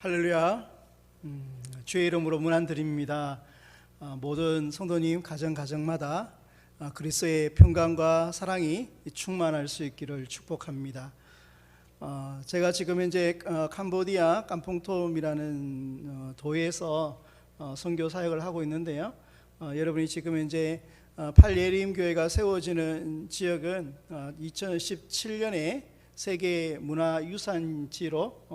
할렐루야. 주의 이름으로 문안드립니다. 모든 성도님 가정마다 그리스도의 평강과 사랑이 충만할 수 있기를 축복합니다. 제가 지금 현재 캄보디아 깜퐁톰이라는 도에서 선교 사역을 하고 있는데요. 여러분이 지금 현재 팔예림 교회가 세워지는 지역은 2017년에 세계 문화유산지로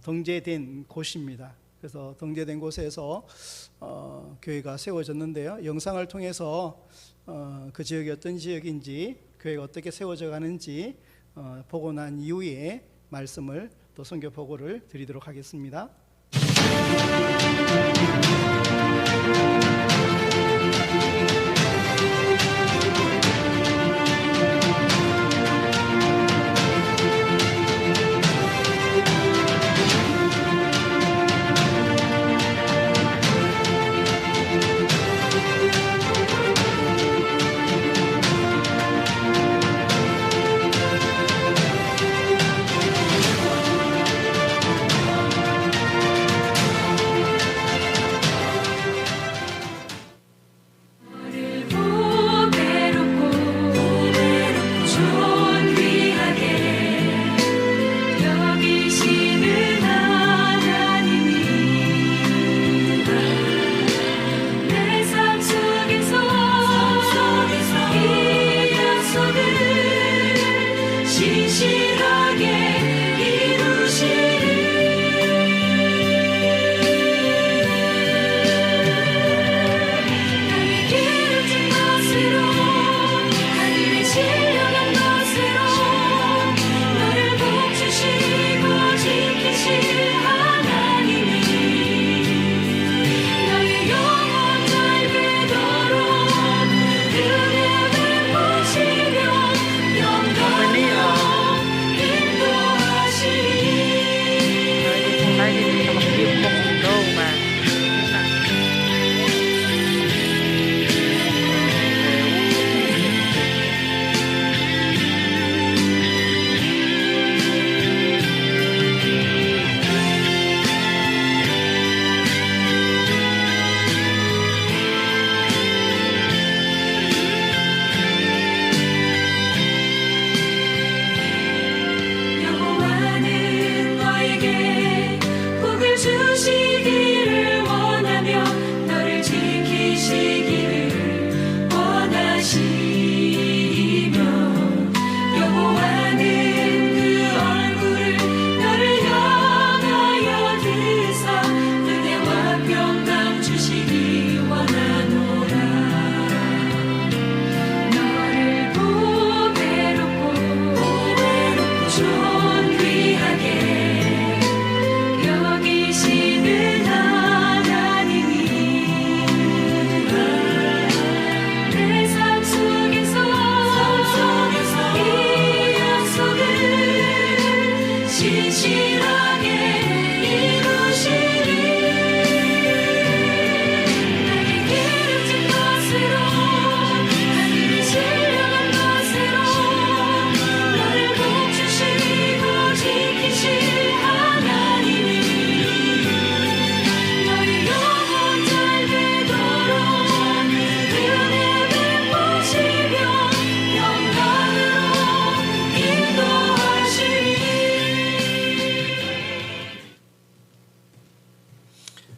등재된 곳입니다. 그래서 등재된 곳에서 교회가 세워졌는데요. 영상을 통해서 그 지역이 어떤 지역인지, 교회가 어떻게 세워져 가는지 보고 난 이후에 말씀을 또 선교 보고를 드리도록 하겠습니다.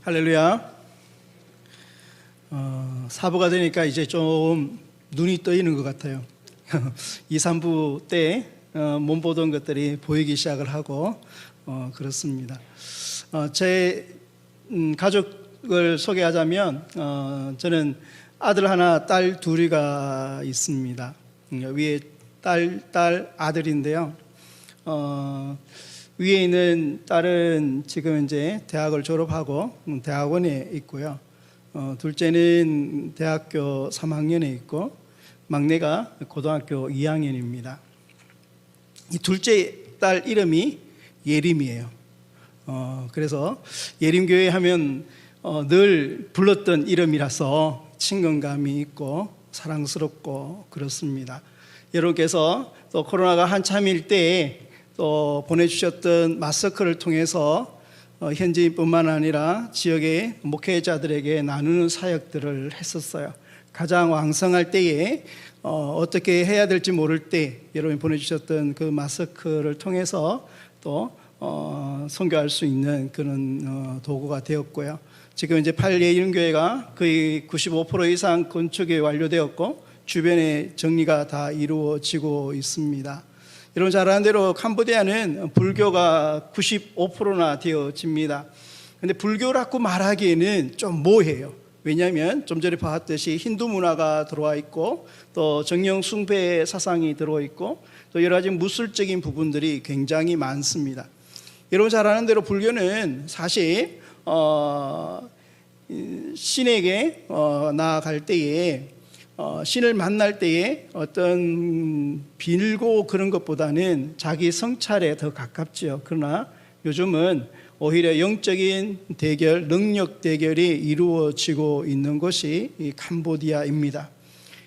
할렐루야. 사부가 되니까 이제 좀 눈이 떠있는 것 같아요. 2, 3부 때 못 보던 것들이 보이기 시작을 하고 그렇습니다. 제 가족을 소개하자면 저는 아들 하나, 딸 둘이가 있습니다. 위에 딸 아들인데요. 위에 있는 딸은 지금 이제 대학을 졸업하고 대학원에 있고요. 둘째는 대학교 3학년에 있고 막내가 고등학교 2학년입니다. 이 둘째 딸 이름이 예림이에요. 그래서 예림교회 하면 늘 불렀던 이름이라서 친근감이 있고 사랑스럽고 그렇습니다. 여러분께서 또 코로나가 한참일 때에 또 보내주셨던 마스크를 통해서 현지인뿐만 아니라 지역의 목회자들에게 나누는 사역들을 했었어요. 가장 왕성할 때에 어떻게 해야 될지 모를 때 여러분이 보내주셨던 그 마스크를 통해서 또 선교할 수 있는 그런 도구가 되었고요. 지금 이제 8예일교회가 거의 95% 이상 건축이 완료되었고 주변에 정리가 다 이루어지고 있습니다. 여러분 잘 아는 대로 캄보디아는 불교가 95%나 되어집니다. 그런데 불교라고 말하기에는 좀 모호해요. 왜냐하면 좀 전에 봤듯이 힌두 문화가 들어와 있고 또 정령 숭배 사상이 들어와 있고 또 여러 가지 무술적인 부분들이 굉장히 많습니다. 여러분 잘 아는 대로 불교는 사실 신에게 나아갈 때에 신을 만날 때에 어떤 빌고 그런 것보다는 자기 성찰에 더 가깝죠. 그러나 요즘은 오히려 영적인 대결, 능력 대결이 이루어지고 있는 곳이 이 캄보디아입니다.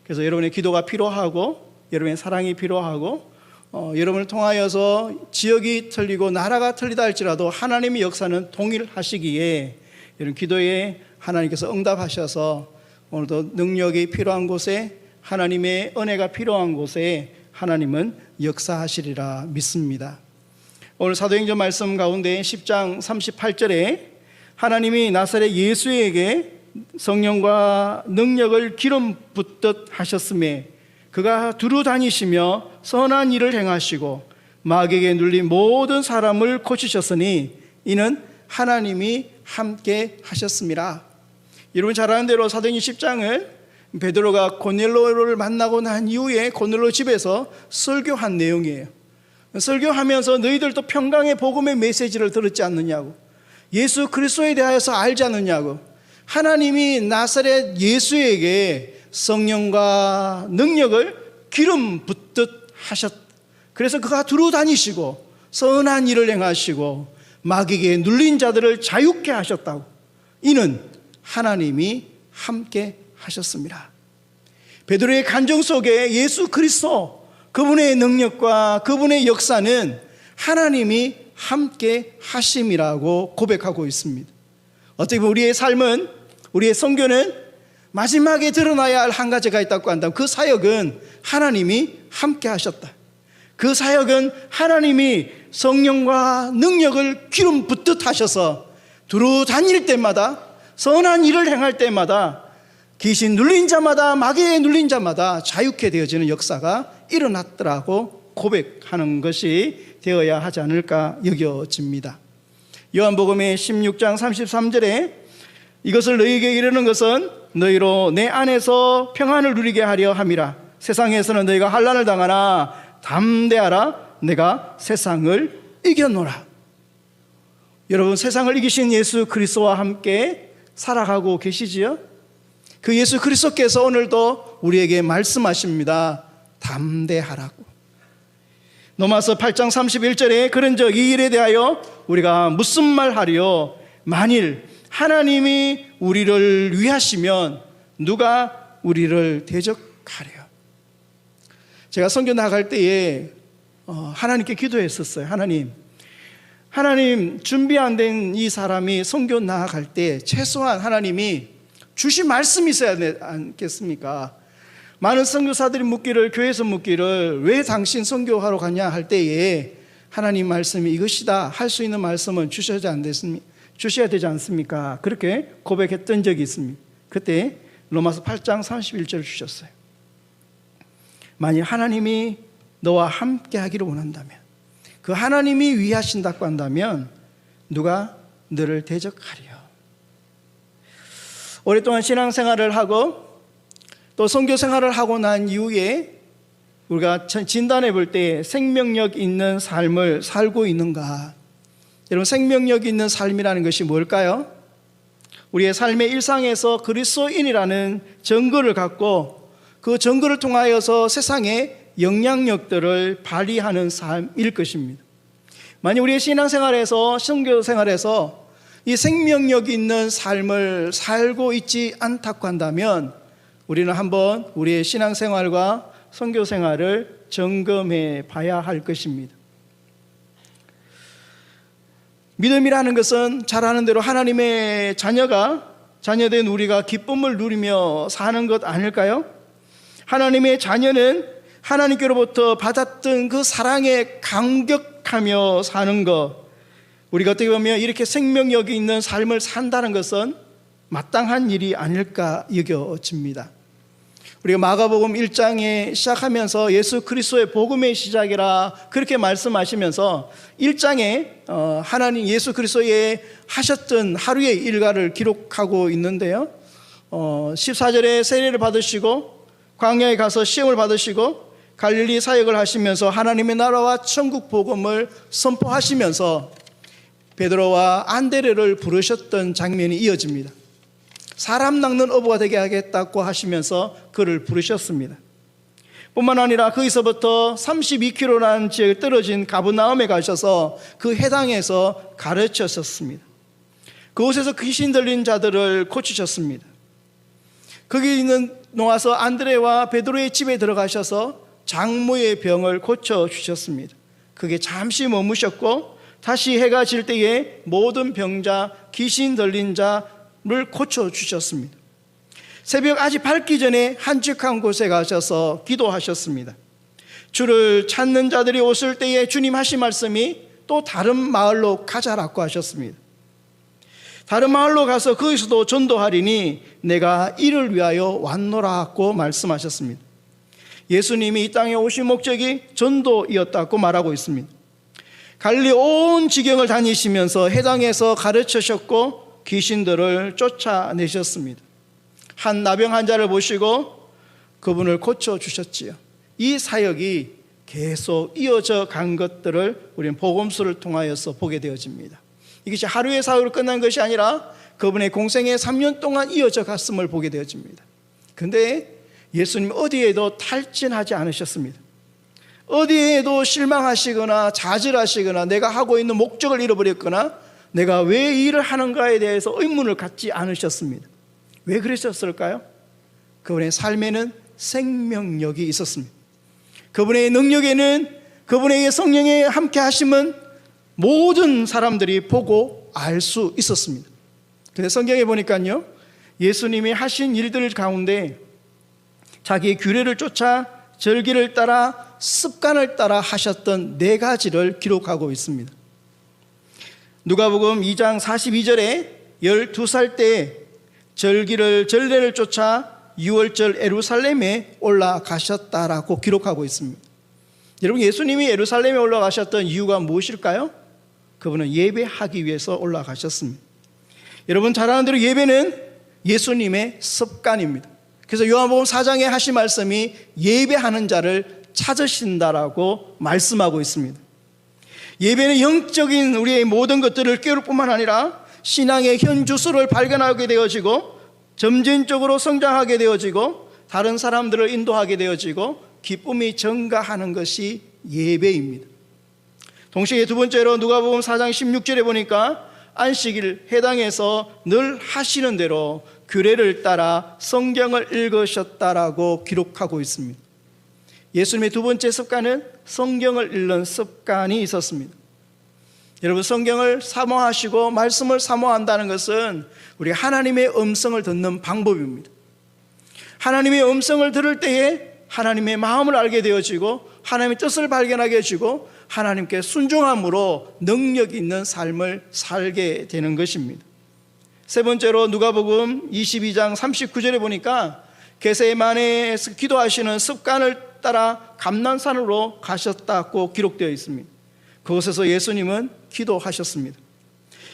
그래서 여러분의 기도가 필요하고 여러분의 사랑이 필요하고 여러분을 통하여서 지역이 틀리고 나라가 틀리다 할지라도 하나님의 역사는 동일하시기에 여러분 기도에 하나님께서 응답하셔서 오늘도 능력이 필요한 곳에 하나님의 은혜가 필요한 곳에 하나님은 역사하시리라 믿습니다. 오늘 사도행전 말씀 가운데 10장 38절에 하나님이 나사렛 예수에게 성령과 능력을 기름 붓듯 하셨음에 그가 두루 다니시며 선한 일을 행하시고 마귀에게 눌린 모든 사람을 고치셨으니 이는 하나님이 함께 하셨습니다. 여러분 잘 아는 대로 사도행전 10장을 베드로가 고넬로를 만나고 난 이후에 고넬로 집에서 설교한 내용이에요. 설교하면서 너희들도 평강의 복음의 메시지를 들었지 않느냐고, 예수 그리스도에 대하여서 알지 않느냐고, 하나님이 나사렛 예수에게 성령과 능력을 기름 붓듯 하셨다. 그래서 그가 두루 다니시고 선한 일을 행하시고 마귀에게 눌린 자들을 자유케 하셨다고. 이는 하나님이 함께 하셨습니다. 베드로의 간증 속에 예수 그리스도 그분의 능력과 그분의 역사는 하나님이 함께 하심이라고 고백하고 있습니다. 어떻게 보면 우리의 삶은, 우리의 선교는 마지막에 드러나야 할 한 가지가 있다고 한다면 그 사역은 하나님이 함께 하셨다. 그 사역은 하나님이 성령과 능력을 기름 붓듯 하셔서 두루 다닐 때마다, 선한 일을 행할 때마다, 귀신 눌린 자마다, 마귀에 눌린 자마다 자유케 되어지는 역사가 일어났더라고 고백하는 것이 되어야 하지 않을까 여겨집니다. 요한복음의 16장 33절에 이것을 너희에게 이르는 것은 너희로 내 안에서 평안을 누리게 하려 함이라. 세상에서는 너희가 환난을 당하나 담대하라. 내가 세상을 이겨노라. 여러분, 세상을 이기신 예수 그리스도와 함께 살아가고 계시지요? 그 예수 그리스도께서 오늘도 우리에게 말씀하십니다. 담대하라고. 로마서 8장 31절에 그런즉 이 일에 대하여 우리가 무슨 말 하리요? 만일 하나님이 우리를 위하시면 누가 우리를 대적하리요? 제가 선교 나갈 때에 하나님께 기도했었어요. 하나님 준비 안 된 이 사람이 선교 나갈 때 최소한 하나님이 주신 말씀이 있어야 되지 않겠습니까? 많은 선교사들이 묻기를, 교회에서 묻기를 왜 당신 선교하러 가냐 할 때에 하나님 말씀이 이것이다 할 수 있는 말씀은 주셔야 되지 않습니까? 그렇게 고백했던 적이 있습니다. 그때 로마서 8장 31절을 주셨어요. 만약 하나님이 너와 함께 하기를 원한다면, 그 하나님이 위하신다고 한다면 누가 너를 대적하리요? 오랫동안 신앙생활을 하고 또 선교생활을 하고 난 이후에 우리가 진단해 볼 때 생명력 있는 삶을 살고 있는가? 여러분, 생명력 있는 삶이라는 것이 뭘까요? 우리의 삶의 일상에서 그리스도인이라는 증거를 갖고 그 증거를 통하여서 세상에 영향력들을 발휘하는 삶일 것입니다. 만약 우리의 신앙생활에서, 선교생활에서 이 생명력 있는 삶을 살고 있지 않다고 한다면 우리는 한번 우리의 신앙생활과 선교생활을 점검해 봐야 할 것입니다. 믿음이라는 것은 잘 아는 대로 하나님의 자녀된 우리가 기쁨을 누리며 사는 것 아닐까요? 하나님의 자녀는 하나님께로부터 받았던 그 사랑에 감격하며 사는 것, 우리가 어떻게 보면 이렇게 생명력이 있는 삶을 산다는 것은 마땅한 일이 아닐까 여겨집니다. 우리가 마가복음 1장에 시작하면서 예수 그리스도의 복음의 시작이라 그렇게 말씀하시면서 1장에 하나님 예수 그리스도의 하셨던 하루의 일과를 기록하고 있는데요, 14절에 세례를 받으시고 광야에 가서 시험을 받으시고 갈릴리 사역을 하시면서 하나님의 나라와 천국 복음을 선포하시면서 베드로와 안드레를 부르셨던 장면이 이어집니다. 사람 낚는 어부가 되게 하겠다고 하시면서 그를 부르셨습니다. 뿐만 아니라 거기서부터 32km라는 지역에 떨어진 가브나움에 가셔서 그 해당에서 가르치셨습니다. 그곳에서 귀신 들린 자들을 고치셨습니다. 거기 있는 놓아서 안드레와 베드로의 집에 들어가셔서 장모의 병을 고쳐주셨습니다. 그게 잠시 머무셨고 다시 해가 질 때에 모든 병자, 귀신 들린 자를 고쳐주셨습니다. 새벽 아직 밝기 전에 한적한 곳에 가셔서 기도하셨습니다. 주를 찾는 자들이 오실 때에 주님 하신 말씀이 또 다른 마을로 가자라고 하셨습니다. 다른 마을로 가서 거기서도 전도하리니 내가 이를 위하여 왔노라고 말씀하셨습니다. 예수님이 이 땅에 오신 목적이 전도이었다고 말하고 있습니다. 갈릴리 온 지경을 다니시면서 해당에서 가르치셨고 귀신들을 쫓아내셨습니다. 한 나병 환자를 보시고 그분을 고쳐주셨지요. 이 사역이 계속 이어져 간 것들을 우리는 복음서를 통하여서 보게 되어집니다. 이것이 하루의 사역으로 끝난 것이 아니라 그분의 공생의 3년 동안 이어져 갔음을 보게 되어집니다. 그런데 예수님 어디에도 탈진하지 않으셨습니다. 어디에도 실망하시거나 좌절하시거나 내가 하고 있는 목적을 잃어버렸거나 내가 왜 이 일을 하는가에 대해서 의문을 갖지 않으셨습니다. 왜 그러셨을까요? 그분의 삶에는 생명력이 있었습니다. 그분의 능력에는 그분에게 성령의 함께 하심은 모든 사람들이 보고 알 수 있었습니다. 근데 성경에 보니까요, 예수님이 하신 일들 가운데 자기의 규례를 쫓아 절기를 따라 습관을 따라 하셨던 4가지를 기록하고 있습니다. 누가복음 2장 42절에 12살 때 전례를 쫓아 6월절 예루살렘에 올라가셨다라고 기록하고 있습니다. 여러분, 예수님이 예루살렘에 올라가셨던 이유가 무엇일까요? 그분은 예배하기 위해서 올라가셨습니다. 여러분 잘 아는 대로 예배는 예수님의 습관입니다. 그래서 요한복음 4장에 하신 말씀이 예배하는 자를 찾으신다라고 말씀하고 있습니다. 예배는 영적인 우리의 모든 것들을 깨울 뿐만 아니라 신앙의 현 주소를 발견하게 되어지고 점진적으로 성장하게 되어지고 다른 사람들을 인도하게 되어지고 기쁨이 증가하는 것이 예배입니다. 동시에 두 번째로 누가복음 4장 16절에 보니까 안식일 해당에서 늘 하시는 대로 규례를 따라 성경을 읽으셨다라고 기록하고 있습니다. 예수님의 두 번째 습관은 성경을 읽는 습관이 있었습니다. 여러분, 성경을 사모하시고 말씀을 사모한다는 것은 우리 하나님의 음성을 듣는 방법입니다. 하나님의 음성을 들을 때에 하나님의 마음을 알게 되어지고 하나님의 뜻을 발견하게 해주고 하나님께 순종함으로 능력 있는 삶을 살게 되는 것입니다. 세 번째로 누가복음 22장 39절에 보니까 겟세마네에서 기도하시는 습관을 따라 감난산으로 가셨다고 기록되어 있습니다. 그곳에서 예수님은 기도하셨습니다.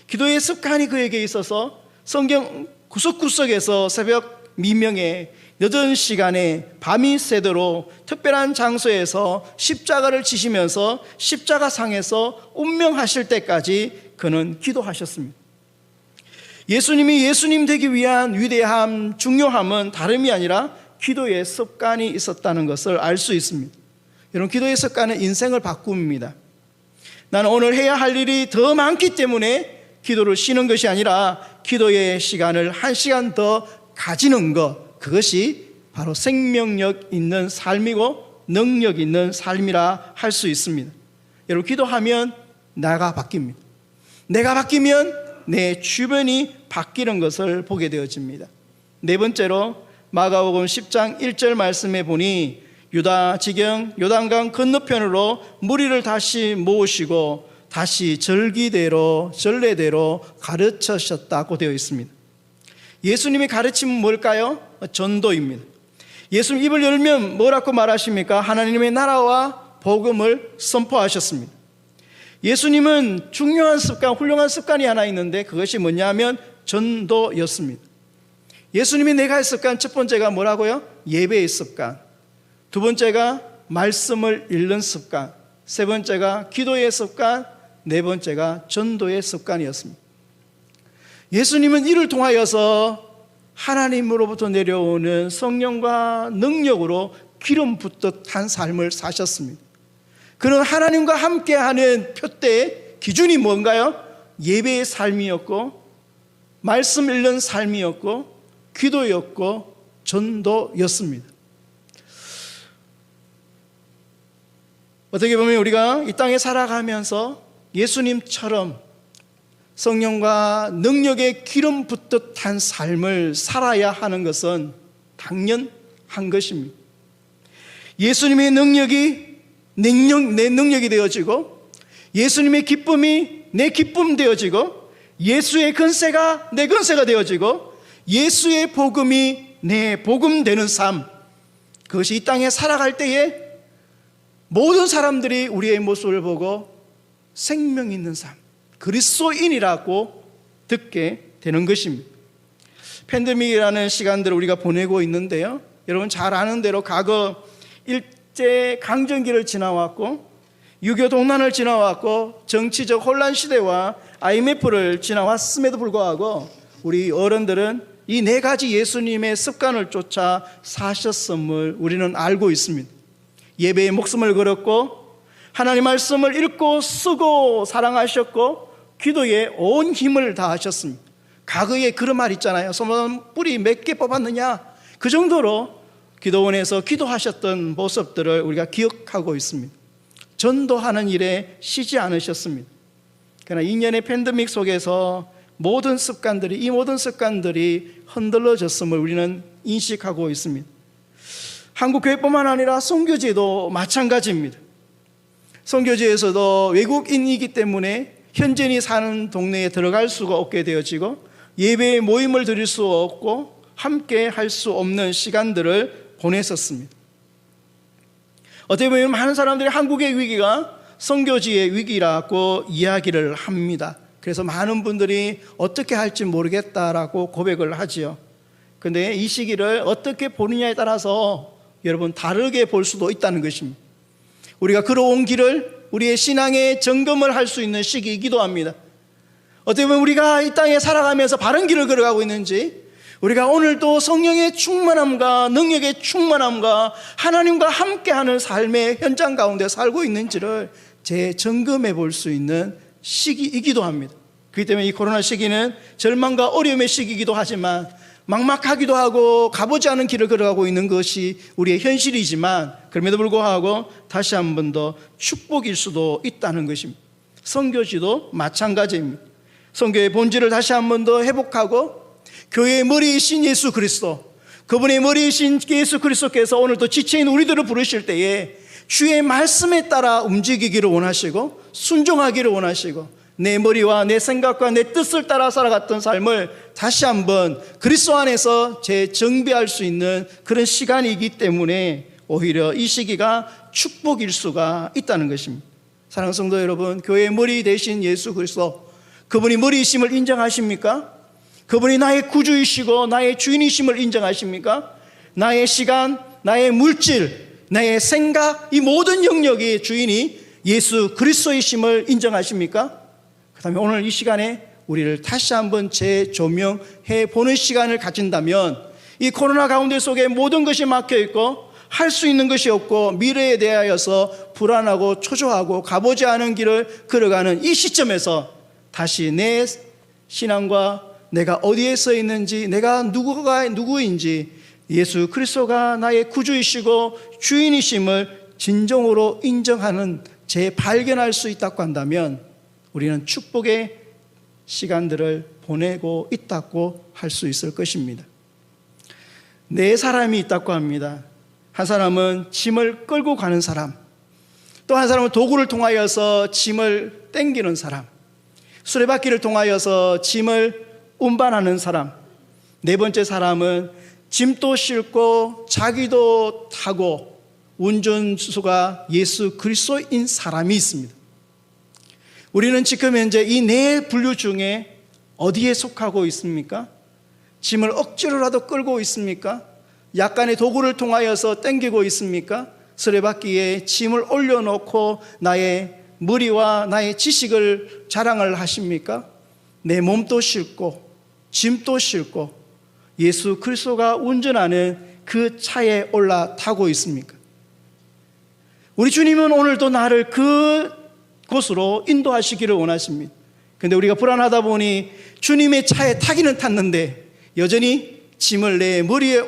기도의 습관이 그에게 있어서 성경 구석구석에서 새벽 미명에 늦은 시간에 밤이 새도록 특별한 장소에서 십자가를 지시면서 십자가상에서 운명하실 때까지 그는 기도하셨습니다. 예수님이 예수님 되기 위한 위대함, 중요함은 다름이 아니라 기도의 습관이 있었다는 것을 알 수 있습니다. 여러분, 기도의 습관은 인생을 바꿉니다. 나는 오늘 해야 할 일이 더 많기 때문에 기도를 쉬는 것이 아니라 기도의 시간을 1시간 더 가지는 것, 그것이 바로 생명력 있는 삶이고 능력 있는 삶이라 할 수 있습니다. 여러분, 기도하면 나가 바뀝니다. 내가 바뀌면 내 주변이 바뀌는 것을 보게 되어집니다. 네 번째로 마가복음 10장 1절 말씀에 보니 유다 지경 요단강 건너편으로 무리를 다시 모으시고 다시 전례대로 가르치셨다고 되어 있습니다. 예수님의 가르침은 뭘까요? 전도입니다. 예수님 입을 열면 뭐라고 말하십니까? 하나님의 나라와 복음을 선포하셨습니다. 예수님은 중요한 습관, 훌륭한 습관이 하나 있는데 그것이 뭐냐면 전도였습니다. 예수님이 내가 할 습관, 첫 번째가 뭐라고요? 예배의 습관. 두 번째가 말씀을 읽는 습관. 세 번째가 기도의 습관. 네 번째가 전도의 습관이었습니다. 예수님은 이를 통하여서 하나님으로부터 내려오는 성령과 능력으로 기름 붓듯 한 삶을 사셨습니다. 그는 하나님과 함께하는 표대의 기준이 뭔가요? 예배의 삶이었고, 말씀 읽는 삶이었고, 기도였고, 전도였습니다. 어떻게 보면 우리가 이 땅에 살아가면서 예수님처럼 성령과 능력의 기름 붓듯 한 삶을 살아야 하는 것은 당연한 것입니다. 예수님의 능력이 내 능력이 되어지고, 예수님의 기쁨이 내 기쁨 되어지고, 예수의 권세가 내 권세가 되어지고, 예수의 복음이 내 복음 되는 삶, 그것이 이 땅에 살아갈 때에 모든 사람들이 우리의 모습을 보고 생명 있는 삶, 그리스도인이라고 듣게 되는 것입니다. 팬데믹이라는 시간들을 우리가 보내고 있는데요, 여러분 잘 아는 대로 과거 일제 강점기를 지나왔고, 유교 동란을 지나왔고, 정치적 혼란 시대와 IMF를 지나왔음에도 불구하고 우리 어른들은 이 네 가지 예수님의 습관을 쫓아 사셨음을 우리는 알고 있습니다. 예배에 목숨을 걸었고, 하나님 말씀을 읽고 쓰고 사랑하셨고, 기도에 온 힘을 다하셨습니다. 과거에 그런 말 있잖아요. 소금 뿌리 몇 개 뽑았느냐, 그 정도로 기도원에서 기도하셨던 모습들을 우리가 기억하고 있습니다. 전도하는 일에 쉬지 않으셨습니다. 그러나 2년의 팬데믹 속에서 이 모든 습관들이 흔들어졌음을 우리는 인식하고 있습니다. 한국교회뿐만 아니라 선교지도 마찬가지입니다. 선교지에서도 외국인이기 때문에 현지인이 사는 동네에 들어갈 수가 없게 되어지고, 예배에 모임을 드릴 수 없고 함께 할 수 없는 시간들을 보냈었습니다. 어떻게 보면 많은 사람들이 한국의 위기가 선교지의 위기라고 이야기를 합니다. 그래서 많은 분들이 어떻게 할지 모르겠다라고 고백을 하지요. 그런데 이 시기를 어떻게 보느냐에 따라서 여러분 다르게 볼 수도 있다는 것입니다. 우리가 걸어온 길을, 우리의 신앙의 점검을 할 수 있는 시기이기도 합니다. 어떻게 보면 우리가 이 땅에 살아가면서 바른 길을 걸어가고 있는지, 우리가 오늘도 성령의 충만함과 능력의 충만함과 하나님과 함께하는 삶의 현장 가운데 살고 있는지를 재점검해 볼 수 있는 시기이기도 합니다. 그렇기 때문에 이 코로나 시기는 절망과 어려움의 시기이기도 하지만, 막막하기도 하고 가보지 않은 길을 걸어가고 있는 것이 우리의 현실이지만, 그럼에도 불구하고 다시 한 번 더 축복일 수도 있다는 것입니다. 선교지도 마찬가지입니다. 선교의 본질을 다시 한 번 더 회복하고, 교회의 머리이신 예수 그리스도, 그분의 머리이신 예수 그리스도께서 오늘도 지체인 우리들을 부르실 때에 주의 말씀에 따라 움직이기를 원하시고 순종하기를 원하시고, 내 머리와 내 생각과 내 뜻을 따라 살아갔던 삶을 다시 한번 그리스도 안에서 재정비할 수 있는 그런 시간이기 때문에 오히려 이 시기가 축복일 수가 있다는 것입니다. 사랑하는 성도 여러분, 교회의 머리 되신 예수 그리스도, 그분이 머리이심을 인정하십니까? 그분이 나의 구주이시고 나의 주인이심을 인정하십니까? 나의 시간, 나의 물질, 나의 생각, 이 모든 영역의 주인이 예수 그리스도이심을 인정하십니까? 그 다음에 오늘 이 시간에 우리를 다시 한번 재조명해 보는 시간을 가진다면, 이 코로나 가운데 속에 모든 것이 막혀있고 할 수 있는 것이 없고 미래에 대하여서 불안하고 초조하고 가보지 않은 길을 걸어가는 이 시점에서 다시 내 신앙과 내가 어디에 서 있는지, 내가 누구인지, 예수 그리스도가 나의 구주이시고 주인이심을 진정으로 인정하는 재발견할 수 있다고 한다면 우리는 축복의 시간들을 보내고 있다고 할 수 있을 것입니다. 네 사람이 있다고 합니다. 한 사람은 짐을 끌고 가는 사람, 또 한 사람은 도구를 통하여서 짐을 땡기는 사람, 수레바퀴를 통하여서 짐을 운반하는 사람, 네 번째 사람은 짐도 싣고 자기도 타고 운전수가 예수 그리스도인 사람이 있습니다. 우리는 지금 현재 이 네 분류 중에 어디에 속하고 있습니까? 짐을 억지로라도 끌고 있습니까? 약간의 도구를 통하여서 땡기고 있습니까? 수레바퀴에 짐을 올려놓고 나의 무리와 나의 지식을 자랑을 하십니까? 내 몸도 싣고 짐도 싣고 예수 그리스도가 운전하는 그 차에 올라타고 있습니까? 우리 주님은 오늘도 나를 그 곳으로 인도하시기를 원하십니다. 그런데 우리가 불안하다 보니 주님의 차에 타기는 탔는데 여전히 짐을 내 머리에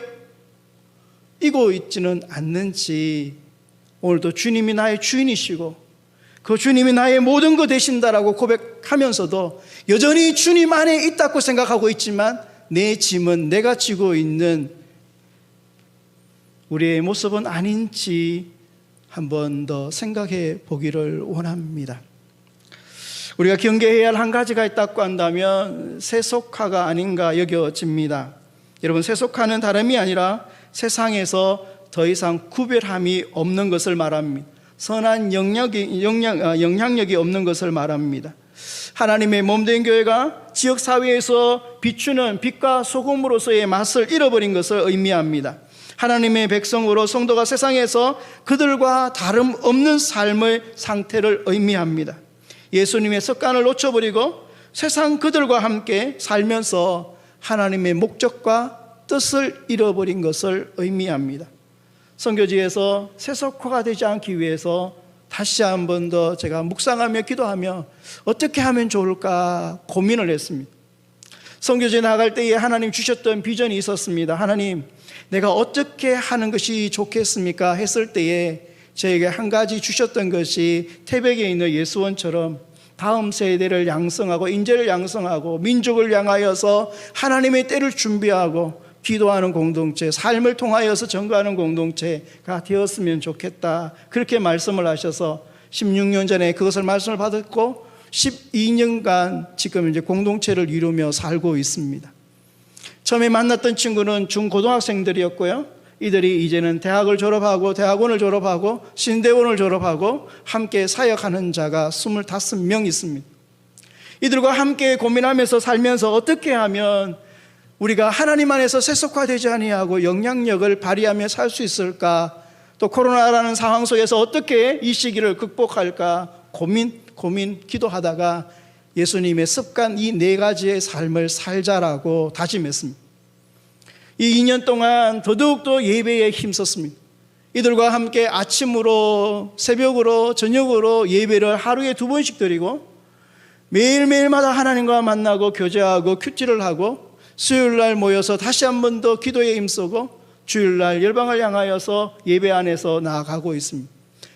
이고 있지는 않는지, 오늘도 주님이 나의 주인이시고 그 주님이 나의 모든 것 되신다라고 고백하면서도 여전히 주님 안에 있다고 생각하고 있지만 내 짐은 내가 지고 있는 우리의 모습은 아닌지 한 번 더 생각해 보기를 원합니다. 우리가 경계해야 할 한 가지가 있다고 한다면 세속화가 아닌가 여겨집니다. 여러분, 세속화는 다름이 아니라 세상에서 더 이상 구별함이 없는 것을 말합니다. 선한 영향력이 없는 것을 말합니다. 하나님의 몸된 교회가 지역사회에서 비추는 빛과 소금으로서의 맛을 잃어버린 것을 의미합니다. 하나님의 백성으로 성도가 세상에서 그들과 다름없는 삶의 상태를 의미합니다. 예수님의 습관을 놓쳐버리고 세상 그들과 함께 살면서 하나님의 목적과 뜻을 잃어버린 것을 의미합니다. 선교지에서 세속화가 되지 않기 위해서 다시 한 번 더 제가 묵상하며 기도하며 어떻게 하면 좋을까 고민을 했습니다. 선교지에 나갈 때에 하나님 주셨던 비전이 있었습니다. 하나님, 내가 어떻게 하는 것이 좋겠습니까? 했을 때에 저에게 한 가지 주셨던 것이 태백에 있는 예수원처럼 다음 세대를 양성하고 인재를 양성하고 민족을 향하여서 하나님의 때를 준비하고 기도하는 공동체, 삶을 통하여서 전거하는 공동체가 되었으면 좋겠다, 그렇게 말씀을 하셔서 16년 전에 그것을 말씀을 받았고 12년간 지금 이제 공동체를 이루며 살고 있습니다. 처음에 만났던 친구는 중고등학생들이었고요, 이들이 이제는 대학을 졸업하고 대학원을 졸업하고 신대원을 졸업하고 함께 사역하는 자가 25명 있습니다. 이들과 함께 고민하면서 살면서 어떻게 하면 우리가 하나님 안에서 세속화되지 아니하고 영향력을 발휘하며 살 수 있을까, 또 코로나라는 상황 속에서 어떻게 이 시기를 극복할까 고민 기도하다가 예수님의 습관 이 네 가지의 삶을 살자라고 다짐했습니다. 이 2년 동안 더더욱더 예배에 힘썼습니다. 이들과 함께 아침으로 새벽으로 저녁으로 예배를 하루에 2번씩 드리고 매일매일마다 하나님과 만나고 교제하고 큐티를 하고 수요일날 모여서 다시 한 번 더 기도에 힘쓰고 주일날 열방을 향하여서 예배 안에서 나아가고 있습니다.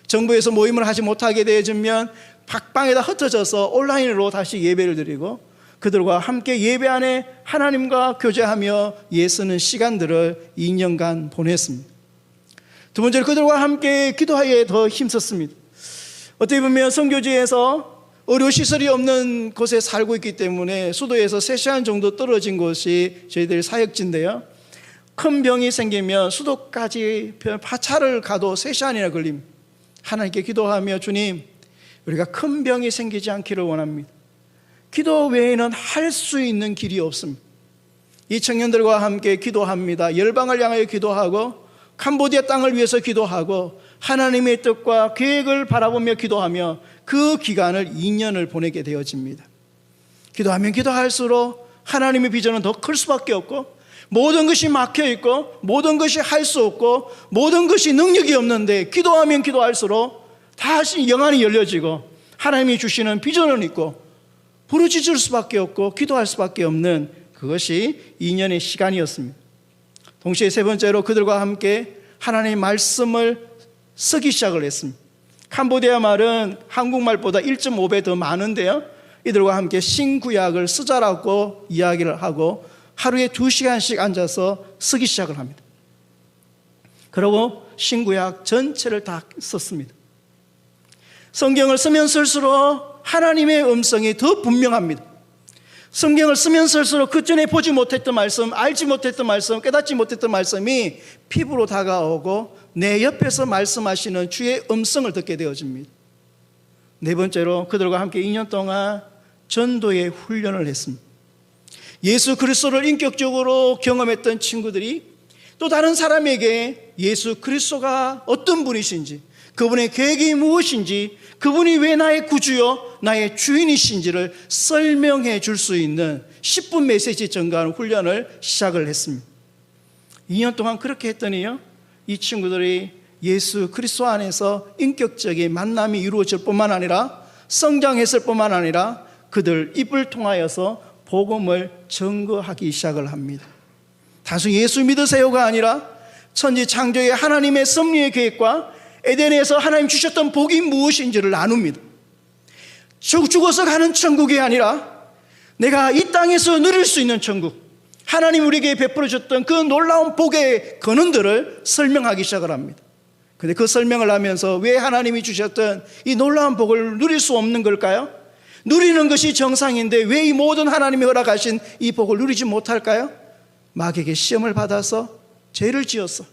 정부에서 모임을 하지 못하게 되어지면 각방에다 흩어져서 온라인으로 다시 예배를 드리고 그들과 함께 예배 안에 하나님과 교제하며 예쓰는 시간들을 2년간 보냈습니다. 두 번째로 그들과 함께 기도하기에 더 힘썼습니다. 어떻게 보면 선교지에서 의료시설이 없는 곳에 살고 있기 때문에 수도에서 3시간 정도 떨어진 곳이 저희들 사역지인데요, 큰 병이 생기면 수도까지 파차를 가도 3시간이나 걸립니다. 하나님께 기도하며 주님, 우리가 큰 병이 생기지 않기를 원합니다. 기도 외에는 할 수 있는 길이 없습니다. 이 청년들과 함께 기도합니다. 열방을 향하여 기도하고 캄보디아 땅을 위해서 기도하고 하나님의 뜻과 계획을 바라보며 기도하며 그 기간을 2년을 보내게 되어집니다. 기도하면 기도할수록 하나님의 비전은 더 클 수밖에 없고 모든 것이 막혀있고 모든 것이 할 수 없고 모든 것이 능력이 없는데 기도하면 기도할수록 다시 영안이 열려지고 하나님이 주시는 비전은 있고 부르짖을 수밖에 없고 기도할 수밖에 없는 그것이 2년의 시간이었습니다. 동시에 세 번째로 그들과 함께 하나님의 말씀을 쓰기 시작을 했습니다. 캄보디아 말은 한국말보다 1.5배 더 많은데요, 이들과 함께 신구약을 쓰자라고 이야기를 하고 하루에 2시간씩 앉아서 쓰기 시작을 합니다. 그리고 신구약 전체를 다 썼습니다. 성경을 쓰면 쓸수록 하나님의 음성이 더 분명합니다. 성경을 쓰면 쓸수록 그 전에 보지 못했던 말씀, 알지 못했던 말씀, 깨닫지 못했던 말씀이 피부로 다가오고 내 옆에서 말씀하시는 주의 음성을 듣게 되어집니다. 네 번째로 그들과 함께 2년 동안 전도의 훈련을 했습니다. 예수 그리스도를 인격적으로 경험했던 친구들이 또 다른 사람에게 예수 그리스도가 어떤 분이신지, 그분의 계획이 무엇인지, 그분이 왜 나의 구주요 나의 주인이신지를 설명해 줄 수 있는 10분 메시지 전가하는 훈련을 시작을 했습니다. 2년 동안 그렇게 했더니요, 이 친구들이 예수 그리스도 안에서 인격적인 만남이 이루어질 뿐만 아니라 성장했을 뿐만 아니라 그들 입을 통하여서 복음을 증거하기 시작을 합니다. 단순히 예수 믿으세요가 아니라 천지 창조의 하나님의 섭리의 계획과 에덴에서 하나님 주셨던 복이 무엇인지를 나눕니다. 죽어서 가는 천국이 아니라 내가 이 땅에서 누릴 수 있는 천국, 하나님 우리에게 베풀어 줬던 그 놀라운 복의 근원들을 설명하기 시작을 합니다. 그런데 그 설명을 하면서 왜 하나님이 주셨던 이 놀라운 복을 누릴 수 없는 걸까요? 누리는 것이 정상인데 왜 이 모든 하나님이 허락하신 이 복을 누리지 못할까요? 마귀에게 시험을 받아서 죄를 지었어.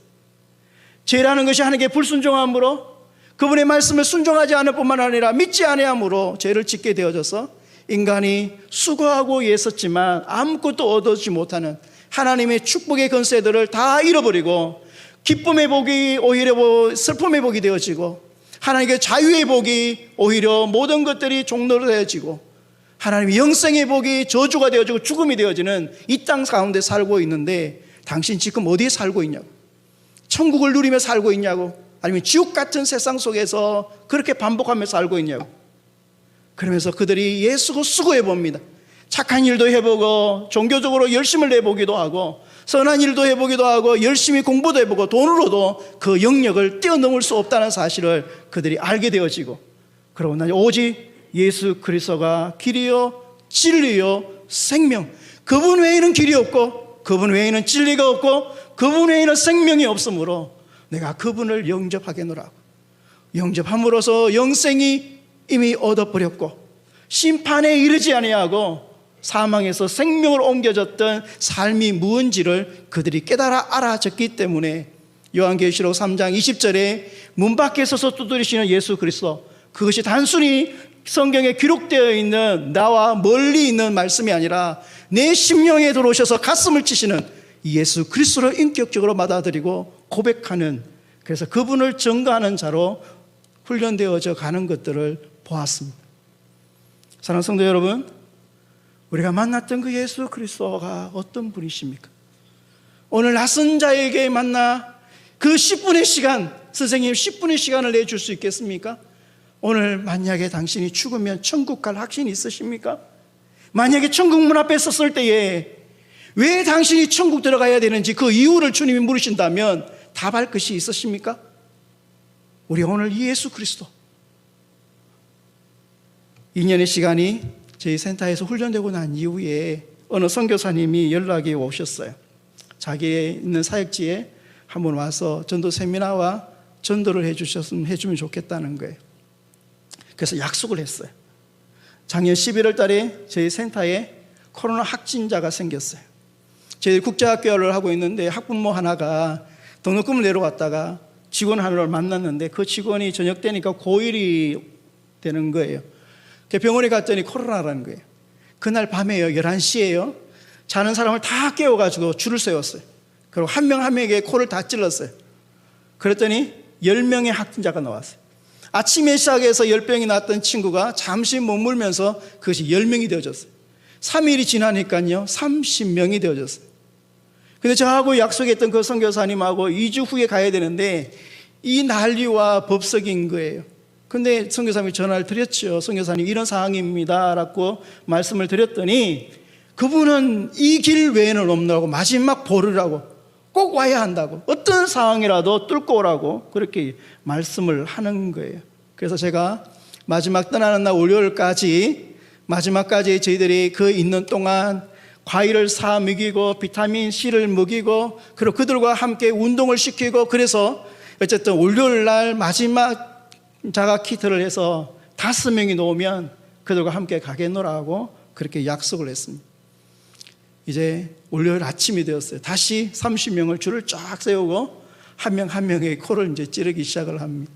죄라는 것이 하나님께 불순종함으로, 그분의 말씀을 순종하지 않을 뿐만 아니라 믿지 아니함으로 죄를 짓게 되어져서 인간이 수고하고 애썼지만 아무것도 얻지 못하는 하나님의 축복의 권세들을 다 잃어버리고 기쁨의 복이 오히려 슬픔의 복이 되어지고 하나님의 자유의 복이 오히려 모든 것들이 종로로 되어지고 하나님의 영생의 복이 저주가 되어지고 죽음이 되어지는 이 땅 가운데 살고 있는데 당신 지금 어디에 살고 있냐고, 천국을 누리며 살고 있냐고, 아니면 지옥 같은 세상 속에서 그렇게 반복하며 살고 있냐고. 그러면서 그들이 예수고 수고해 봅니다. 착한 일도 해보고 종교적으로 열심을 내보기도 하고 선한 일도 해보기도 하고 열심히 공부도 해보고 돈으로도 그 영역을 뛰어넘을 수 없다는 사실을 그들이 알게 되어지고, 그러고 나니 오직 예수 그리스도가 길이요 진리요 생명, 그분 외에는 길이 없고 그분 외에는 진리가 없고 그분 외에는 생명이 없으므로 내가 그분을 영접하겠노라고. 영접함으로써 영생이 이미 얻어버렸고 심판에 이르지 아니하고 사망에서 생명으로 옮겨졌던 삶이 무언지를 그들이 깨달아 알아졌기 때문에 요한계시록 3장 20절에 문 밖에 서서 두드리시는 예수 그리스도, 그것이 단순히 성경에 기록되어 있는 나와 멀리 있는 말씀이 아니라 내 심령에 들어오셔서 가슴을 치시는 예수 그리스도를 인격적으로 받아들이고 고백하는, 그래서 그분을 증거하는 자로 훈련되어져 가는 것들을 보았습니다. 사랑하는 성도 여러분, 우리가 만났던 그 예수 그리스도가 어떤 분이십니까? 오늘 낯선 자에게 만나 그 10분의 시간, 선생님 10분의 시간을 내줄 수 있겠습니까? 오늘 만약에 당신이 죽으면 천국 갈 확신이 있으십니까? 만약에 천국 문 앞에 섰을 때에 왜 당신이 천국 들어가야 되는지 그 이유를 주님이 물으신다면 답할 것이 있으십니까? 우리 오늘 이 예수 그리스도 2년의 시간이 저희 센터에서 훈련되고 난 이후에 어느 선교사님이 연락이 오셨어요. 자기의 있는 사역지에 한번 와서 전도 세미나와 전도를 해주면 좋겠다는 거예요. 그래서 약속을 했어요. 작년 11월 달에 저희 센터에 코로나 확진자가 생겼어요. 저희 국제학교를 하고 있는데 학부모 하나가 등록금을 내려왔다가 직원 하나를 만났는데 그 직원이 저녁 때니까 고1이 되는 거예요. 병원에 갔더니 코로나라는 거예요. 그날 밤에요, 11시에요. 자는 사람을 다 깨워가지고 줄을 세웠어요. 그리고 한 명 한 명에게 코를 다 찔렀어요. 그랬더니 10명의 확진자가 나왔어요. 아침에 시작해서 10병이 났던 친구가 잠시 머물면서 그것이 10명이 되어졌어요. 3일이 지나니까요 30명이 되어졌어요. 근데 저하고 약속했던 그 선교사님하고 2주 후에 가야 되는데 이 난리와 법석인 거예요. 근데 선교사님이 전화를 드렸죠. 선교사님 이런 상황입니다 라고 말씀을 드렸더니 그분은 이 길 외에는 없느라고 마지막 보르라고 꼭 와야 한다고 어떤 상황이라도 뚫고 오라고 그렇게 말씀을 하는 거예요. 그래서 제가 마지막 떠나는 날 월요일까지 마지막까지 저희들이 그 있는 동안 과일을 사 먹이고 비타민 C를 먹이고 그리고 그들과 함께 운동을 시키고 그래서 어쨌든 월요일 날 마지막 자가 키트를 해서 5명이 놓으면 그들과 함께 가겠노라고 그렇게 약속을 했습니다. 이제 월요일 아침이 되었어요. 다시 30명을 줄을 쫙 세우고 한 명 한 명의 코를 이제 찌르기 시작을 합니다.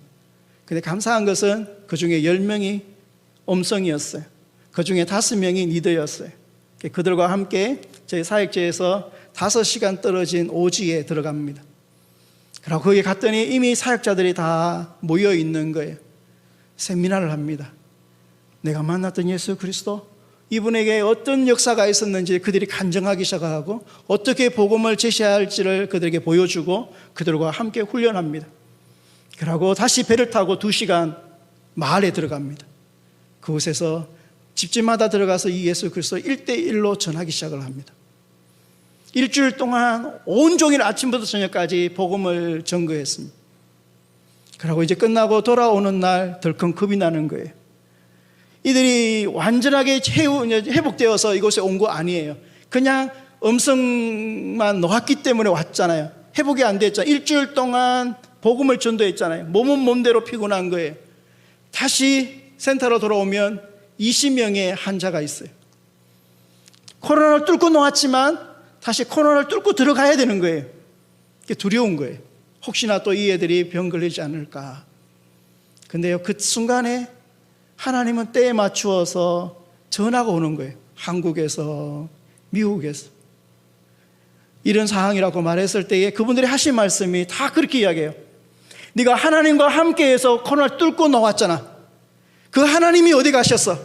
근데 감사한 것은 그 중에 10명이 엄성이었어요. 그 중에 5명이 리더였어요. 그들과 함께 저희 사역지에서 5시간 떨어진 오지에 들어갑니다. 그리고 거기 갔더니 이미 사역자들이 다 모여 있는 거예요. 세미나를 합니다. 내가 만났던 예수 그리스도, 이분에게 어떤 역사가 있었는지 그들이 간증하기 시작하고 어떻게 복음을 제시할지를 그들에게 보여주고 그들과 함께 훈련합니다. 그리고 다시 배를 타고 2시간 마을에 들어갑니다. 그곳에서 집집마다 들어가서 이 예수 그리스도 1대1로 전하기 시작을 합니다. 일주일 동안 온종일 아침부터 저녁까지 복음을 전거했습니다. 그리고 이제 끝나고 돌아오는 날 덜컹 겁이 나는 거예요. 이들이 완전하게 회복되어서 이곳에 온 거 아니에요. 그냥 음성만 놓았기 때문에 왔잖아요. 회복이 안 됐잖아요. 일주일 동안 복음을 전도했잖아요. 몸은 몸대로 피곤한 거예요. 다시 센터로 돌아오면 20명의 환자가 있어요. 코로나를 뚫고 나왔지만 다시 코로나를 뚫고 들어가야 되는 거예요. 그게 두려운 거예요. 혹시나 또 이 애들이 병 걸리지 않을까. 근데요, 그 순간에 하나님은 때에 맞추어서 전화가 오는 거예요. 한국에서, 미국에서. 이런 상황이라고 말했을 때에 그분들이 하신 말씀이 다 그렇게 이야기해요. 네가 하나님과 함께해서 코로나를 뚫고 나왔잖아. 그 하나님이 어디 가셨어?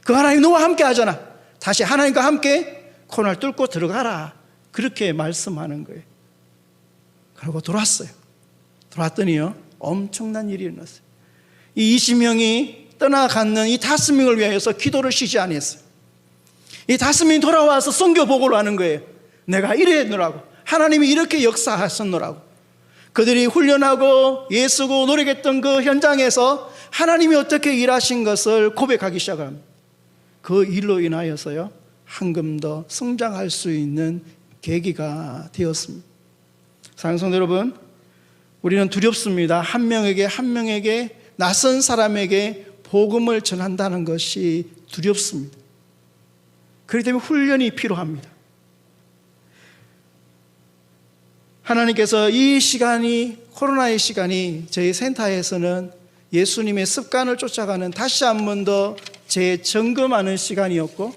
그 하나님 너와 함께 하잖아. 다시 하나님과 함께 코로나를 뚫고 들어가라. 그렇게 말씀하는 거예요. 그리고 돌아왔어요. 돌아왔더니요, 엄청난 일이 일어났어요. 이 20명이 떠나가는 이 5명을 위해서 기도를 쉬지 않았어요. 이 5명이 돌아와서 선교 보고를 하는 거예요. 내가 이랬노라고, 하나님이 이렇게 역사하셨노라고. 그들이 훈련하고 예수고 노력했던 그 현장에서 하나님이 어떻게 일하신 것을 고백하기 시작합니다. 그 일로 인하여서요, 한금 더 성장할 수 있는 계기가 되었습니다. 사랑하는 성도 여러분, 우리는 두렵습니다. 한 명에게 낯선 사람에게 복음을 전한다는 것이 두렵습니다. 그렇기 때문에 훈련이 필요합니다. 하나님께서 이 시간이, 코로나의 시간이 저희 센터에서는 예수님의 습관을 쫓아가는 다시 한 번 더 재점검하는 시간이었고,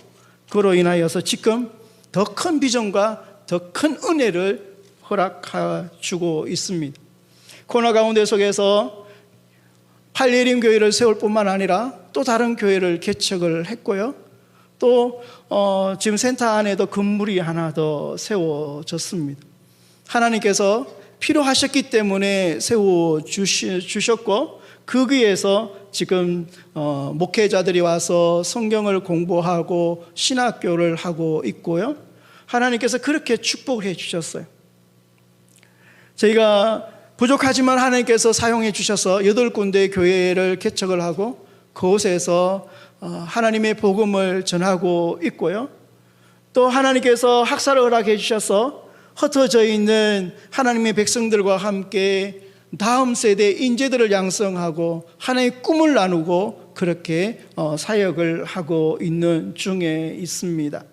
그로 인하여서 지금 더 큰 비전과 더 큰 은혜를 허락해주고 있습니다. 코로나 가운데 속에서 팔예림 교회를 세울 뿐만 아니라 또 다른 교회를 개척을 했고요. 또 지금 센터 안에도 건물이 하나 더 세워졌습니다. 하나님께서 필요하셨기 때문에 세워주셨고, 거기에서 지금 목회자들이 와서 성경을 공부하고 신학교를 하고 있고요. 하나님께서 그렇게 축복해 주셨어요. 저희가 부족하지만 하나님께서 사용해 주셔서 8군데 교회를 개척을 하고 그곳에서 하나님의 복음을 전하고 있고요. 또 하나님께서 학사를 허락해 주셔서 흩어져 있는 하나님의 백성들과 함께 다음 세대 인재들을 양성하고 하나님의 꿈을 나누고 그렇게 사역을 하고 있는 중에 있습니다.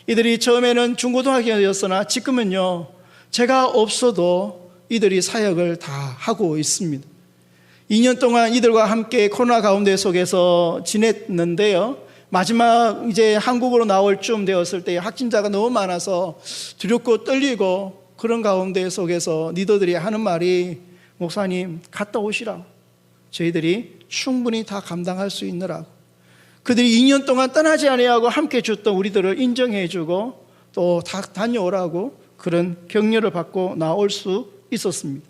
이들이 처음에는 중고등학교였으나 지금은요, 제가 없어도 이들이 사역을 다 하고 있습니다. 2년 동안 이들과 함께 코로나 가운데 속에서 지냈는데요, 마지막 이제 한국으로 나올 쯤 되었을 때 확진자가 너무 많아서 두렵고 떨리고 그런 가운데 속에서 리더들이 하는 말이, 목사님 갔다 오시라고, 저희들이 충분히 다 감당할 수 있느라고. 그들이 2년 동안 떠나지 아니하고 함께 줬던 우리들을 인정해주고 또 다 다녀오라고 그런 격려를 받고 나올 수 있었습니다.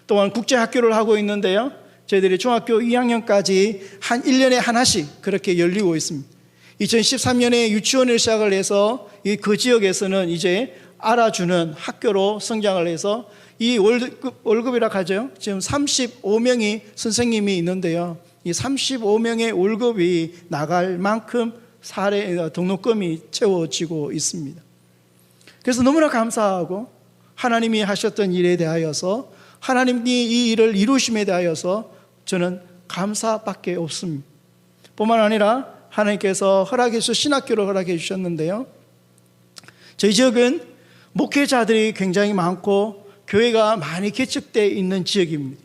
또한 국제학교를 하고 있는데요, 저희들이 중학교 2학년까지 한 1년에 하나씩 그렇게 열리고 있습니다. 2013년에 유치원을 시작을 해서 그 지역에서는 이제 알아주는 학교로 성장을 해서 이 월급이라 하죠. 지금 35명이 선생님이 있는데요, 이 35명의 월급이 나갈 만큼 등록금이 채워지고 있습니다. 그래서 너무나 감사하고 하나님이 하셨던 일에 대하여서, 하나님이 이 일을 이루심에 대하여서 저는 감사밖에 없습니다. 뿐만 아니라 하나님께서 허락해 주셔서 신학교를 허락해 주셨는데요, 저희 지역은 목회자들이 굉장히 많고 교회가 많이 개척되어 있는 지역입니다.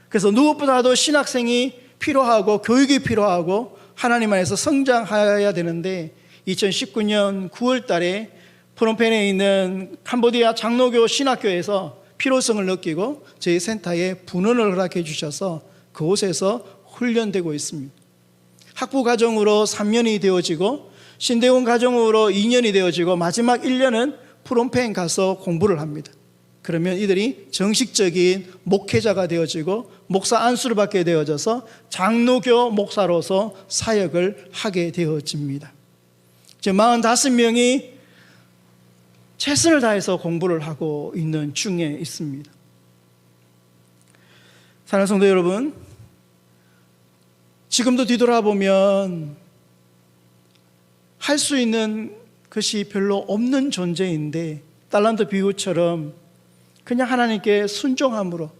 그래서 누구보다도 신학생이 필요하고 교육이 필요하고 하나님 안에서 성장해야 되는데, 2019년 9월 달에 프놈펜에 있는 캄보디아 장로교 신학교에서 필요성을 느끼고 저희 센터에 분원을 허락해 주셔서 그곳에서 훈련되고 있습니다. 학부 과정으로 3년이 되어지고 신대원 과정으로 2년이 되어지고 마지막 1년은 프놈펜 가서 공부를 합니다. 그러면 이들이 정식적인 목회자가 되어지고 목사 안수를 받게 되어져서 장로교 목사로서 사역을 하게 되어집니다. 지금 45명이 최선을 다해서 공부를 하고 있는 중에 있습니다. 사랑하는 성도 여러분, 지금도 뒤돌아보면 할 수 있는 것이 별로 없는 존재인데, 달란트 비유처럼 그냥 하나님께 순종함으로,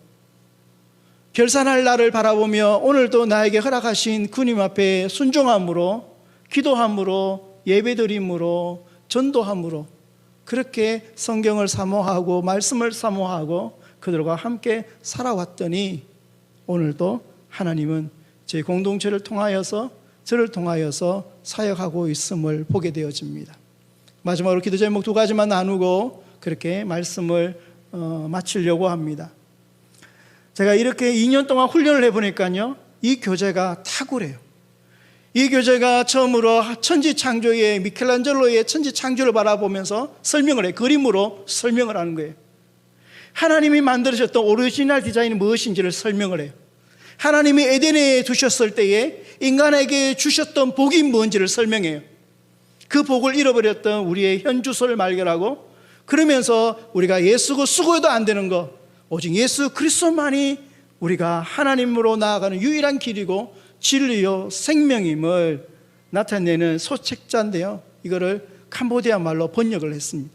결산할 날을 바라보며 오늘도 나에게 허락하신 주님 앞에 순종함으로, 기도함으로, 예배드림으로, 전도함으로 그렇게 성경을 사모하고 말씀을 사모하고 그들과 함께 살아왔더니, 오늘도 하나님은 제 공동체를 통하여서, 저를 통하여서 사역하고 있음을 보게 되어집니다. 마지막으로 기도 제목 2가지만 나누고 그렇게 말씀을 마치려고 합니다. 제가 이렇게 2년 동안 훈련을 해보니까요, 이 교재가 탁월해요. 이 교재가 처음으로 천지창조의 미켈란젤로의 천지창조를 바라보면서 설명을 해요. 그림으로 설명을 하는 거예요. 하나님이 만드셨던 오리지널 디자인이 무엇인지를 설명을 해요. 하나님이 에덴에 두셨을 때에 인간에게 주셨던 복이 뭔지를 설명해요. 그 복을 잃어버렸던 우리의 현주소를 발견하고, 그러면서 우리가 예수고 수고해도 안 되는 것, 오직 예수 그리스도만이 우리가 하나님으로 나아가는 유일한 길이고 진리요 생명임을 나타내는 소책자인데요, 이거를 캄보디아 말로 번역을 했습니다.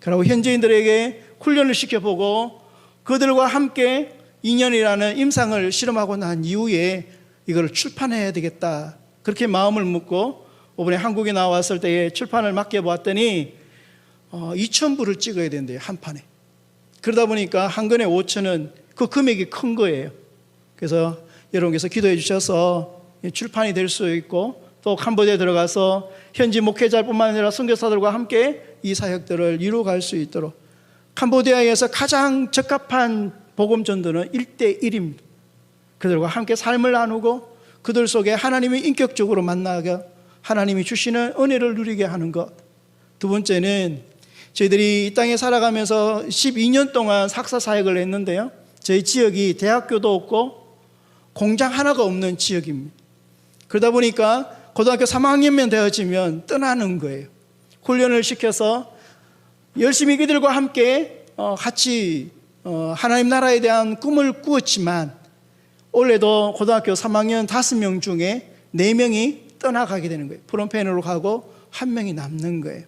그리고 현지인들에게 훈련을 시켜보고 그들과 함께 2년이라는 임상을 실험하고 난 이후에 이걸 출판해야 되겠다, 그렇게 마음을 먹고 이번에 한국에 나왔을 때에 출판을 맡겨보았더니 2,000부를 찍어야 된대요, 한 판에. 그러다 보니까 한 권에 5,000원, 그 금액이 큰 거예요. 그래서 여러분께서 기도해 주셔서 출판이 될 수 있고, 또 캄보디아에 들어가서 현지 목회자뿐만 아니라 선교사들과 함께 이 사역들을 이루어갈 수 있도록, 캄보디아에서 가장 적합한 복음 전도는 1대1입니다. 그들과 함께 삶을 나누고 그들 속에 하나님이 인격적으로 만나게, 하나님이 주시는 은혜를 누리게 하는 것. 두 번째는 저희들이 이 땅에 살아가면서 12년 동안 석사 사역을 했는데요, 저희 지역이 대학교도 없고 공장 하나가 없는 지역입니다. 그러다 보니까 고등학교 3학년만 되어지면 떠나는 거예요. 훈련을 시켜서 열심히 그들과 함께 같이 하나님 나라에 대한 꿈을 꾸었지만, 올해도 고등학교 3학년 5명 중에 4명이 떠나가게 되는 거예요. 프놈펜으로 가고 1명이 남는 거예요.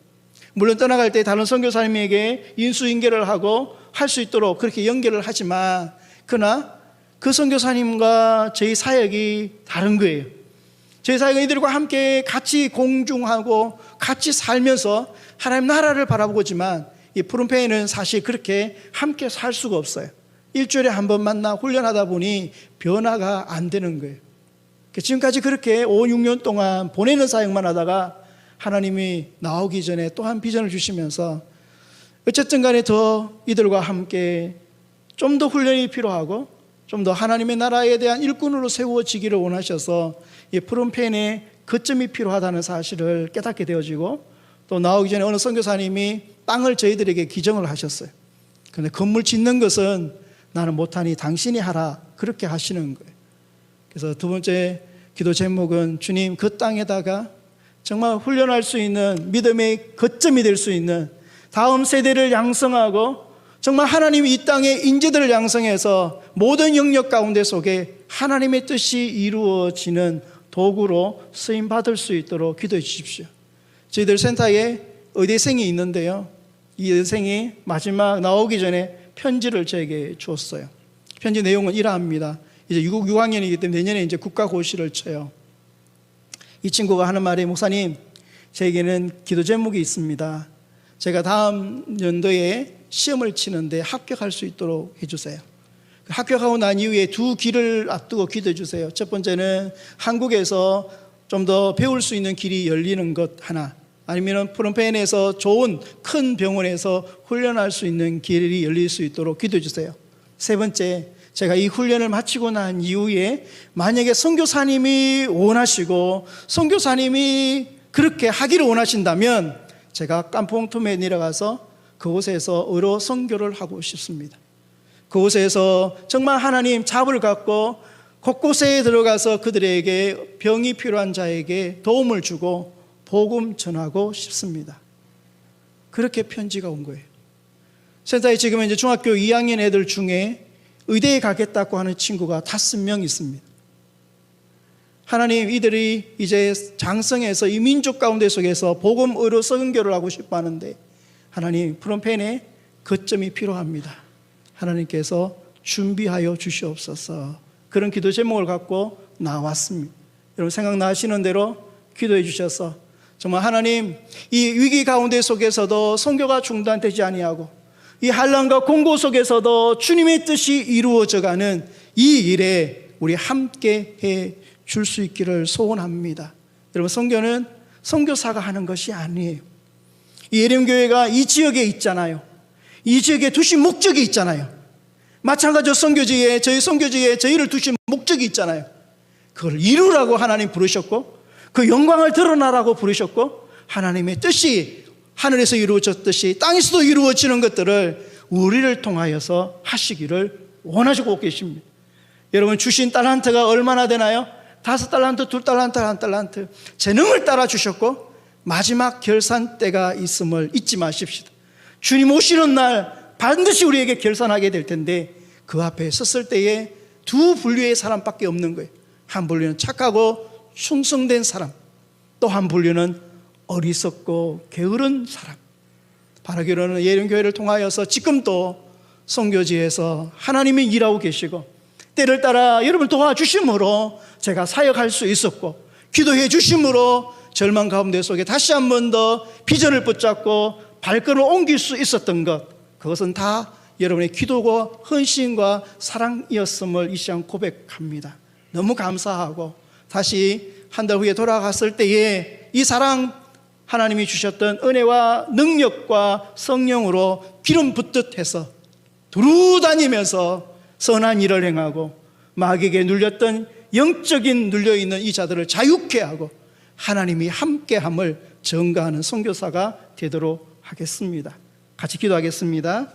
물론 떠나갈 때 다른 선교사님에게 인수인계를 하고 할 수 있도록 그렇게 연결을 하지만, 그러나 그 선교사님과 저희 사역이 다른 거예요. 저희 사역은 이들과 함께 같이 공중하고 같이 살면서 하나님 나라를 바라보지만, 이 프놈펜은 사실 그렇게 함께 살 수가 없어요. 일주일에 한 번 만나 훈련하다 보니 변화가 안 되는 거예요. 지금까지 그렇게 5, 6년 동안 보내는 사역만 하다가 하나님이 나오기 전에 또 한 비전을 주시면서, 어쨌든 간에 더 이들과 함께 좀 더 훈련이 필요하고 좀 더 하나님의 나라에 대한 일꾼으로 세워지기를 원하셔서 이 프놈펜에 거점이 필요하다는 사실을 깨닫게 되어지고, 또 나오기 전에 어느 선교사님이 땅을 저희들에게 기정을 하셨어요. 그런데 건물 짓는 것은 나는 못하니 당신이 하라, 그렇게 하시는 거예요. 그래서 두 번째 기도 제목은, 주님, 그 땅에다가 정말 훈련할 수 있는 믿음의 거점이 될 수 있는, 다음 세대를 양성하고 정말 하나님이 이 땅의 인재들을 양성해서 모든 영역 가운데 속에 하나님의 뜻이 이루어지는 도구로 쓰임받을 수 있도록 기도해 주십시오. 저희들 센터에 의대생이 있는데요, 이 의대생이 마지막 나오기 전에 편지를 저에게 주었어요. 편지 내용은 이러합니다. 이제 6학년이기 때문에 내년에 이제 국가고시를 쳐요. 이 친구가 하는 말이, 목사님, 저에게는 기도 제목이 있습니다. 제가 다음 연도에 시험을 치는데 합격할 수 있도록 해주세요. 합격하고 난 이후에 두 길을 앞두고 기도해 주세요. 첫 번째는 한국에서 좀 더 배울 수 있는 길이 열리는 것 하나, 아니면 프롬펜에서 좋은 큰 병원에서 훈련할 수 있는 길이 열릴 수 있도록 기도해 주세요. 세 번째, 제가 이 훈련을 마치고 난 이후에 만약에 선교사님이 원하시고 선교사님이 그렇게 하기를 원하신다면 제가 깜봉툼에 내려가서 그곳에서 의로 선교를 하고 싶습니다. 그곳에서 정말 하나님 잡을 갖고 곳곳에 들어가서 그들에게 병이 필요한 자에게 도움을 주고 복음 전하고 싶습니다. 그렇게 편지가 온 거예요. 센터에 지금 이제 중학교 2학년 애들 중에 의대에 가겠다고 하는 친구가 5명 있습니다. 하나님, 이들이 이제 장성해서 이 민족 가운데 속에서 복음, 의로 선교를 하고 싶어 하는데 하나님, 프롬펜에 거점이 필요합니다. 하나님께서 준비하여 주시옵소서. 그런 기도 제목을 갖고 나왔습니다. 여러분 생각나시는 대로 기도해 주셔서 정말 하나님, 이 위기 가운데 속에서도 선교가 중단되지 아니하고 이 환난과 공고 속에서도 주님의 뜻이 이루어져가는 이 일에 우리 함께 해 줄 수 있기를 소원합니다. 여러분, 선교는 선교사가 하는 것이 아니에요. 이 예림교회가 이 지역에 있잖아요. 이 지역에 두신 목적이 있잖아요. 마찬가지로 선교지에, 저희 선교지에 저희를 두신 목적이 있잖아요. 그걸 이루라고 하나님 부르셨고 그 영광을 드러나라고 부르셨고 하나님의 뜻이 하늘에서 이루어졌듯이 땅에서도 이루어지는 것들을 우리를 통하여서 하시기를 원하시고 계십니다. 여러분, 주신 달란트가 얼마나 되나요? 5달란트, 2달란트, 1달란트 재능을 따라 주셨고 마지막 결산 때가 있음을 잊지 마십시오. 주님 오시는 날 반드시 우리에게 결산하게 될 텐데 그 앞에 섰을 때에 두 분류의 사람밖에 없는 거예요. 한 분류는 착하고 충성된 사람, 또 한 분류는 어리석고 게으른 사람. 바라기로는 예림교회를 통하여서 지금도 선교지에서 하나님이 일하고 계시고 때를 따라 여러분을 도와주심으로 제가 사역할 수 있었고 기도해 주심으로 절망 가운데 속에 다시 한 번 더 비전을 붙잡고 발걸음을 옮길 수 있었던 것, 그것은 다 여러분의 기도와 헌신과 사랑이었음을 이 시간 고백합니다. 너무 감사하고 다시 한 달 후에 돌아갔을 때에 이 사랑, 하나님이 주셨던 은혜와 능력과 성령으로 기름 붓듯 해서 두루 다니면서 선한 일을 행하고 마귀에게 눌렸던 영적인 눌려있는 이 자들을 자유케 하고 하나님이 함께함을 증거하는 선교사가 되도록 하겠습니다. 같이 기도하겠습니다.